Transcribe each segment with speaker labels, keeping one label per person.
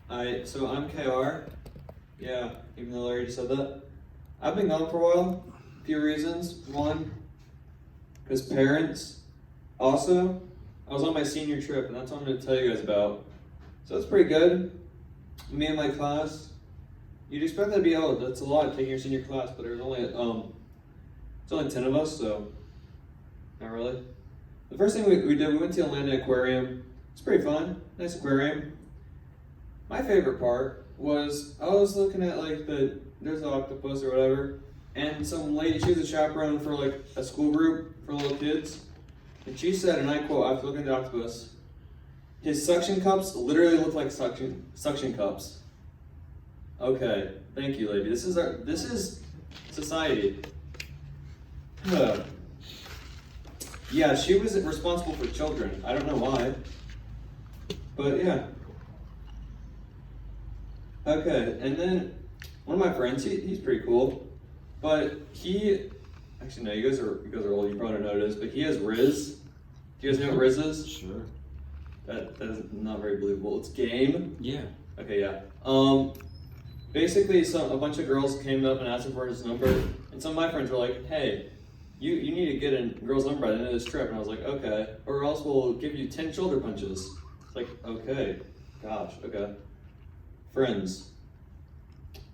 Speaker 1: So I'm KR. Yeah, even though Larry just said that. I've been gone for a while. A few reasons. One, because parents. Also, I was on my senior trip, and that's what I'm going to tell you guys about. So it's pretty good. Me and my class. You'd expect that to be, oh, that's a lot taking your senior class, but there's only it's only 10 of us, so not really. The first thing we did, we went to the Atlanta Aquarium. It's pretty fun. Nice aquarium. My favorite part was I was looking at there's an octopus or whatever, and some lady, she was a chaperone for like a school group for little kids, and she said, and I quote after looking at the octopus, his suction cups literally look like suction cups. Okay, thank you, lady. This is society. Yeah, she was responsible for children. I don't know why, but yeah. Okay, and then one of my friends, he's pretty cool, but actually no, you guys are old, you probably don't know what it is, but he has Riz. Do you guys know what Riz is?
Speaker 2: Sure.
Speaker 1: That is not very believable. It's game.
Speaker 2: Yeah.
Speaker 1: Okay, yeah. Basically, a bunch of girls came up and asked him for his number, and some of my friends were like, "Hey, you need to get a girl's number by the end of this trip." And I was like, "Okay," or else we'll give you 10 shoulder punches. It's like, okay, gosh, okay. Friends.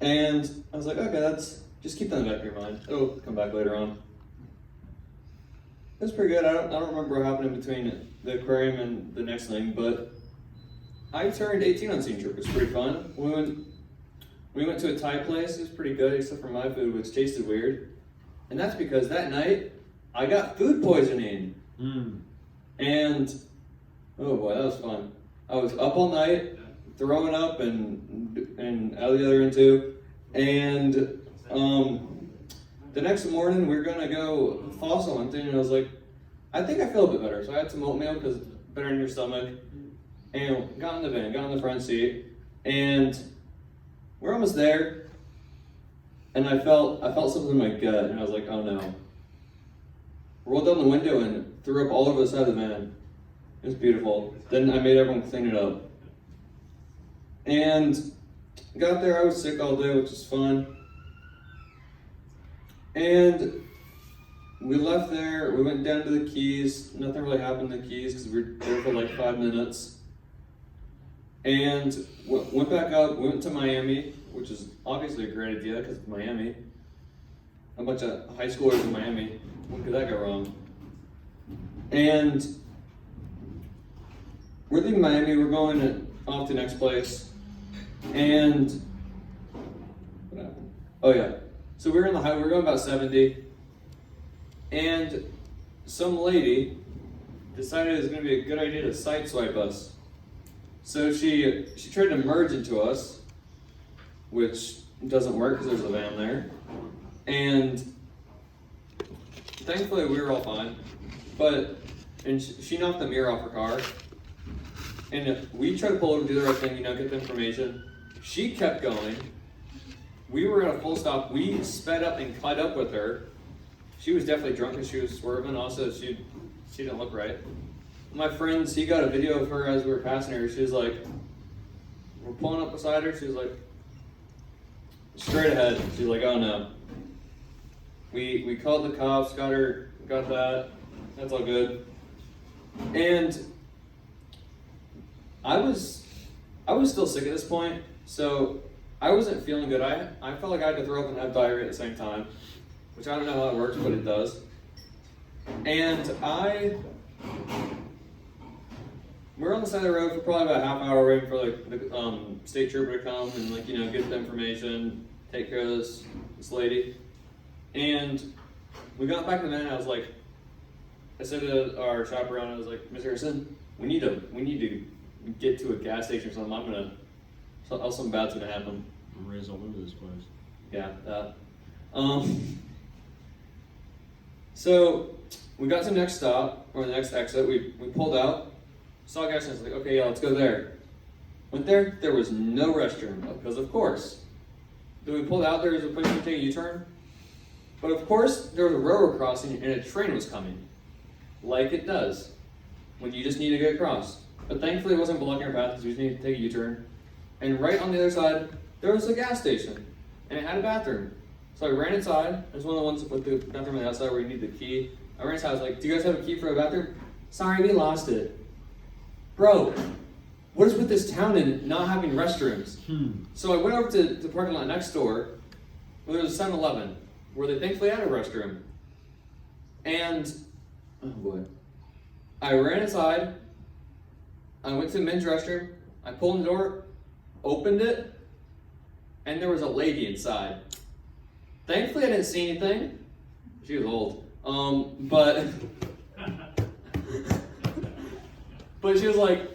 Speaker 1: And I was like, okay, just keep that in the back of your mind. It'll come back later on. It was pretty good. I don't remember what happened in between the aquarium and the next thing, but I turned 18 on senior trip. It was pretty fun. We went to a Thai place. It was pretty good, except for my food, which tasted weird. And that's because that night I got food poisoning. And oh boy, that was fun. I was up all night, throwing up and out the other end too. And the next morning we were gonna go fossil hunting, and I was like, I think I feel a bit better. So I had some oatmeal because it's better in your stomach. And got in the van, got in the front seat, and we're almost there. And I felt something in my gut, and I was like, oh no. Rolled down the window and threw up all over the side of the van. It was beautiful. Then I made everyone clean it up. And got there, I was sick all day, which was fun. And we left there, we went down to the Keys. Nothing really happened in the Keys because we were there for like 5 minutes. And went back up, went to Miami, which is obviously a great idea because it's Miami. A bunch of high schoolers in Miami. When could that go wrong? And we're leaving Miami, we're going off to the next place. And what happened? Oh yeah. So we were in the highway, we were going about 70. And some lady decided it was going to be a good idea to sideswipe us. So she tried to merge into us, which doesn't work because there's a van there. And thankfully we were all fine. And she knocked the mirror off her car. And we tried to pull over, do the right thing, get the information. She kept going. We were at a full stop. We sped up and caught up with her. She was definitely drunk and she was swerving. Also, she didn't look right. My friends, he got a video of her as we were passing her. She was like, we're pulling up beside her. She was like, straight ahead. She's like, oh no. We called the cops, got that. That's all good. And I was still sick at this point, so I wasn't feeling good. I felt like I had to throw up and have diarrhea at the same time, which I don't know how it works, but it does. And we're on the side of the road for probably about a half hour waiting for the state trooper to come and get the information, take care of this lady. And we got back in the van and I said to our chaperone, I was like, Miss Harrison, we need to get to a gas station or something. Something bad's gonna happen.
Speaker 2: I'm raised all over this place.
Speaker 1: Yeah, that. So we got to the next stop, or the next exit, we pulled out, saw a gas station, like, okay, yeah, let's go there. Went there was no restroom, because of course. Then we pulled out, there was a place to take a U-turn. But of course, there was a railroad crossing and a train was coming. Like it does, when you just need to get across. But thankfully it wasn't blocking our path because we just needed to take a U-turn. And right on the other side, there was a gas station, and it had a bathroom. So I ran inside. It was one of the ones with the bathroom on the outside where you need the key. I ran inside. I was like, "Do you guys have a key for a bathroom?" "Sorry, we lost it." Bro, what is with this town and not having restrooms? So I went over to the parking lot next door, where there was a 7-Eleven, where they thankfully had a restroom. And, oh boy. I ran inside. I went to the men's restroom. I pulled in the door, opened it, and there was a lady inside. Thankfully, I didn't see anything. She was old. But she was like,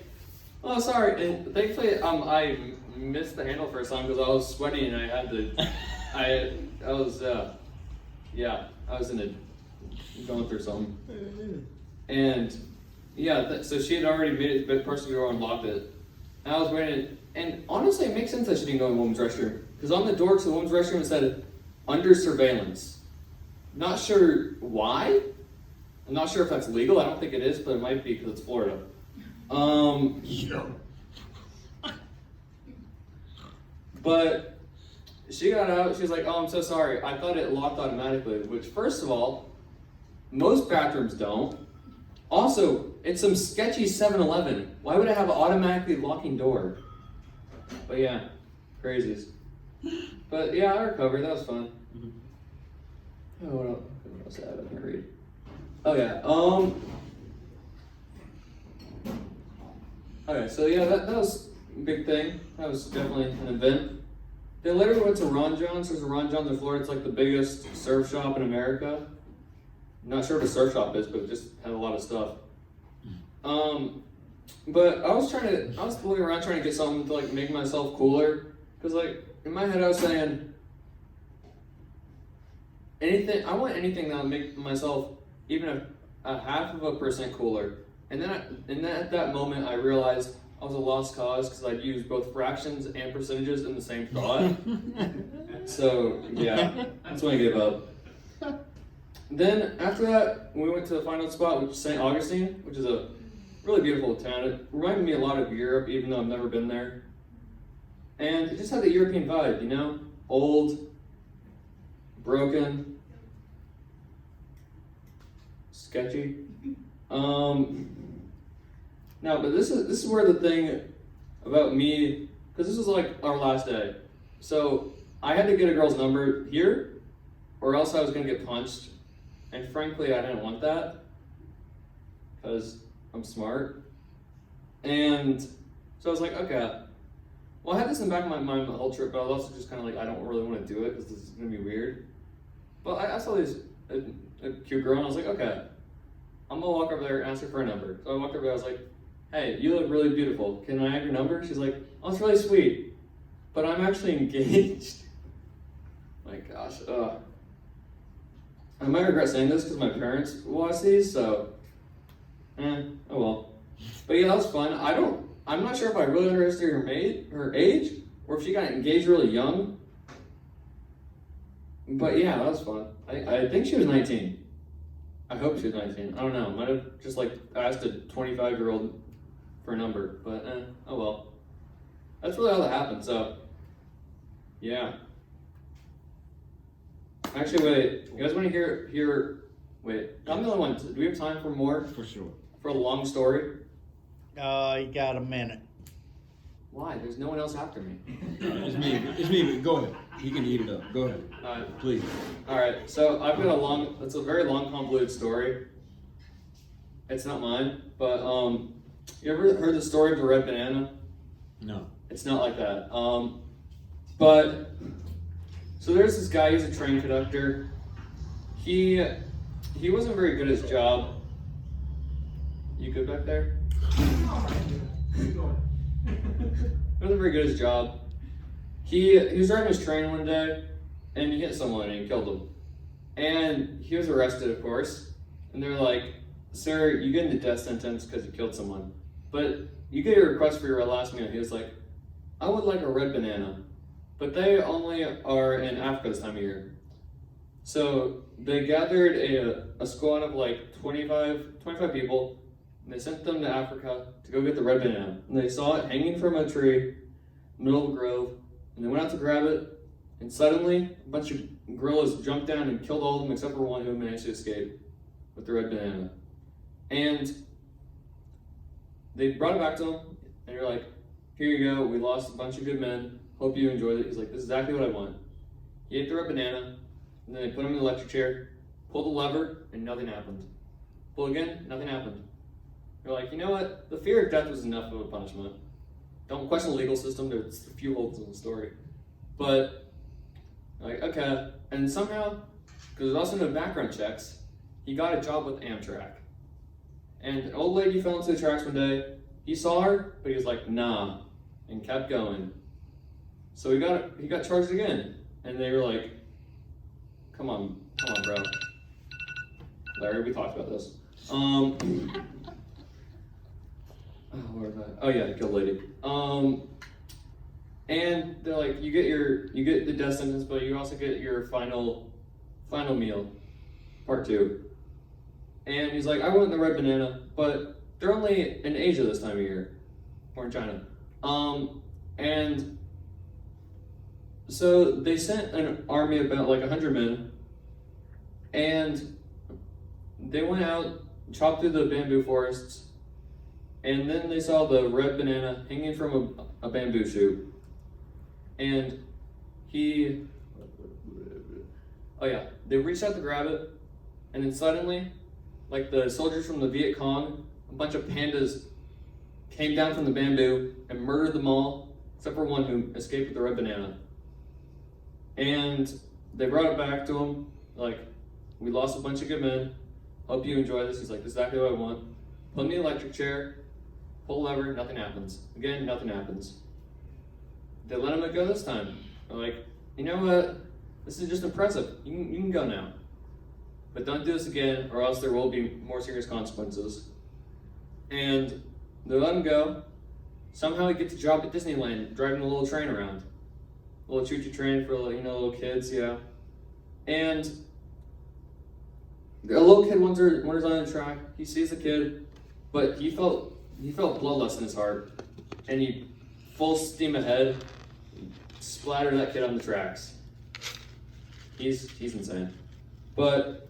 Speaker 1: "Oh, sorry." And thankfully, I missed the handle for a second because I was sweating and I had to. I was going through something. And yeah, so she had already made it, but personally, we unlocked it. And I was waiting, and honestly, it makes sense that she didn't go in the women's restroom because on the door to the women's restroom it said "under surveillance." Not sure why. I'm not sure if that's legal. I don't think it is, but it might be because it's Florida. But she got out. She was like, "Oh, I'm so sorry. I thought it locked automatically." Which, first of all, most bathrooms don't. Also, it's some sketchy 7-Eleven. Why would I have an automatically locking door? But yeah, crazies. But yeah, I recovered. That was fun. Oh, what else did I have? I can read. Oh yeah. Okay, so yeah, that was a big thing. That was definitely an event. Then later we went to Ron John's. There's a Ron John's in Florida. It's like the biggest surf shop in America. I'm not sure what a surf shop is, but it just had a lot of stuff. But I was looking around trying to get something to like make myself cooler. Cause like in my head I was saying, I want anything that will make myself even a 0.5% cooler. And then at that moment I realized I was a lost cause because I'd used both fractions and percentages in the same thought. So yeah, that's when I gave up. Then after that, we went to the final spot, which is St. Augustine, which is a really beautiful town. It reminded me a lot of Europe, even though I've never been there. And it just had the European vibe, you know? Old, broken, sketchy. Now, but this is where the thing about me, because this was like our last day. So I had to get a girl's number here, or else I was gonna get punched. And frankly, I didn't want that, because I'm smart. And so I was like, okay. Well, I had this in the back of my mind the whole trip, but I was also just kind of like, I don't really want to do it because this is gonna be weird. But I saw a cute girl, and I was like, okay, I'm gonna walk over there and ask her for a number. So I walked over there, I was like, "Hey, you look really beautiful. Can I have your number?" She's like, "Oh, it's really sweet, but I'm actually engaged." My gosh, I might regret saying this because my parents watch these, so, oh well. But yeah, that was fun. I'm not sure if I really underestimated her age, or if she got engaged really young. But yeah, that was fun. I think she was 19. I hope she was 19. I don't know. Might have just like asked a 25-year-old for a number, but oh well. That's really all that happened. So yeah. Actually, wait. You guys want to hear? Wait, I'm the only one. Do we have time for more?
Speaker 2: For sure.
Speaker 1: For a long story?
Speaker 3: You got a minute.
Speaker 1: Why? There's no one else after me.
Speaker 2: It's me. It's me. Go ahead. You can eat it up. Go ahead. Please.
Speaker 1: All right. So I've got it's a very long, convoluted story. It's not mine, but you ever heard the story of the red banana?
Speaker 2: No.
Speaker 1: It's not like that. But so there's this guy. He's a train conductor. He wasn't very good at his job. You good back there? He wasn't very good at his job. He was driving his train one day, and he hit someone and he killed him. And he was arrested, of course. And they're like, "Sir, you get the death sentence because you killed someone, but you get a request for your last meal." He was like, "I would like a red banana, but they only are in Africa this time of year." So they gathered a squad of like 25 people, and they sent them to Africa to go get the red banana. And they saw it hanging from a tree, middle of a grove, and they went out to grab it, and suddenly a bunch of gorillas jumped down and killed all of them except for one who managed to escape with the red banana. And they brought it back to him, and you're like, here you go, we lost a bunch of good men, hope you enjoyed it. He's like, this is exactly what I want. He ate the red banana, and then they put him in the electric chair, pulled the lever, and nothing happened. Pull again, nothing happened. You're like, you know what? The fear of death was enough of a punishment. Don't question the legal system, there's a few holes in the story. But, like, okay. And somehow, because there's also no background checks, he got a job with Amtrak. And an old lady fell into the tracks one day. He saw her, but he was like, nah, and kept going. So he got charged again. And they were like, come on, bro. Larry, we talked about this. Where was I? Oh yeah, good lady. And they're like, you get the death sentence, but you also get your final meal, part 2. And he's like, I want the red banana, but they're only in Asia this time of year, or in China. And so they sent an army of about like 100 men, and they went out, chopped through the bamboo forests, and then they saw the red banana hanging from a bamboo shoot. And they reached out to grab it, and then suddenly, like the soldiers from the Viet Cong, a bunch of pandas came down from the bamboo and murdered them all, except for one who escaped with the red banana. And they brought it back to him, like, we lost a bunch of good men, hope you enjoy this. He's like, this is exactly what I want. Put him in the electric chair, pull the lever, nothing happens. Again, nothing happens. They let him go this time. They're like, you know what? This is just impressive. You can go now. But don't do this again, or else there will be more serious consequences. And they let him go. Somehow he gets a job at Disneyland, driving a little train around. A little choo-choo train for little kids, yeah. And a little kid wanders on the track. He sees the kid, but he felt bloodlust in his heart, and he full steam ahead, splattered that kid on the tracks. He's insane. But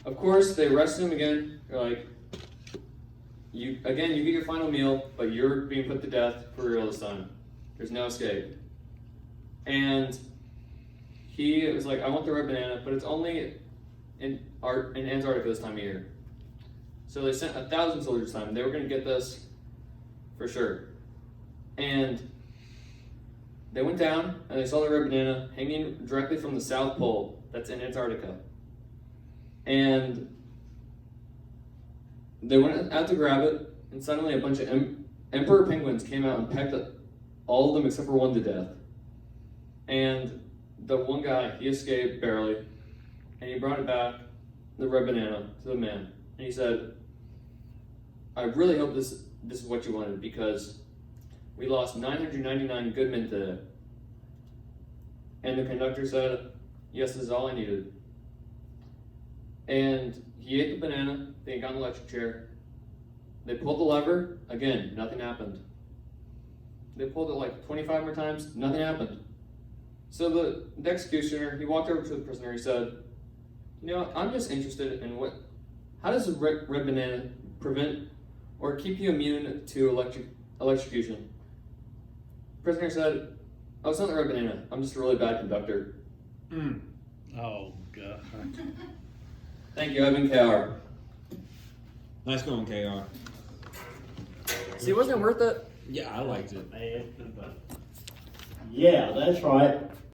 Speaker 1: of course they arrested him again. They're like, you get your final meal, but you're being put to death for real this time. There's no escape. And he was like, I want the red banana, but it's only in Antarctica this time of year. So they sent 1,000 soldiers this time. They were going to get this for sure. And they went down and they saw the red banana hanging directly from the South Pole that's in Antarctica. And they went out to grab it, and suddenly a bunch of emperor penguins came out and pecked all of them except for one to death. And the one guy, he escaped barely, and he brought it back, the red banana, to the man. And he said, I really hope this is what you wanted, because we lost 999 good men today. And the conductor said, yes, this is all I needed. And he ate the banana, then he got in the electric chair. They pulled the lever, again, nothing happened. They pulled it like 25 more times, nothing happened. So the executioner, he walked over to the prisoner, he said, you know, I'm just interested in how does the red banana prevent or keep you immune to electrocution? Prisoner said, oh, it's not the red banana, I'm just a really bad conductor.
Speaker 3: Oh, God.
Speaker 1: Thank you, I've been KR.
Speaker 2: Nice going, KR.
Speaker 1: See, wasn't it worth it?
Speaker 2: Yeah, I liked it.
Speaker 3: Yeah, that's right.